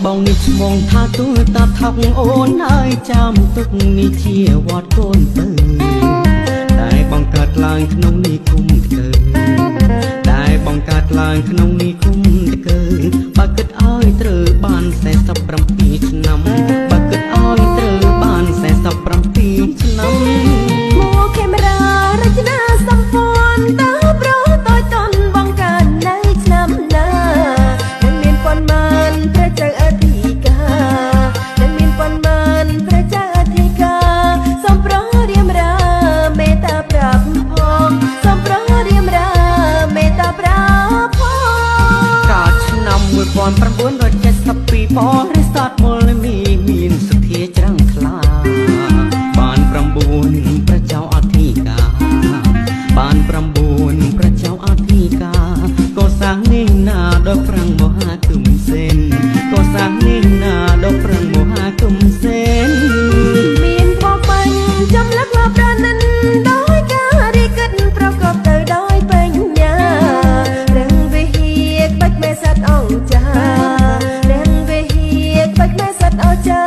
បងនេះឈ្មោះថាទូលតាថប់អូនហើយចាំទុកនេះជាវត្តកូនពើតែបងកើតឡើងក្នុងនេះគុំតើតែបងកើតឡើងក្នុងនេះគុំតើបើគិតឲ្យត្រូវបាន47ឆ្នាំបើគិតឲ្យត្រូវបាន47ឆ្នាំមកកាមេរ៉ារចនាសម្ព័ន្ធតើប្រុសតូចតន់បងកើតនៅឆ្នាំណានឹងមានប៉ុន្មានព្រះចៅអធិការនឹងមានប៉ុន្មានព្រះចៅអធិការសំប្រោរៀមរាមេត្តាប្រាប់ផងសំប្រោរៀមរាមេត្តាប្រាប់ផងកើតឆ្នាំ1972ផងរិស័តមូលមានសទ្ធាច្រាំងថ្លាបាន9ព្រះចៅអធិការបាន9ព្រះចៅអធិការក៏សាងនេះណាដល់ប្រាំងមហាគឹមសេនក៏សាងនេះណាដល់ប្រាំងមហាគឹមសេនមានបបបាញ់ចំលឹកមកប្រណិនដោយការរីកិតប្រកបទៅដោយបញ្ញារឹងវិហារក្បាច់មេស័តអង្គចារឹងវិហារក្បាច់មេស័តអង្គចា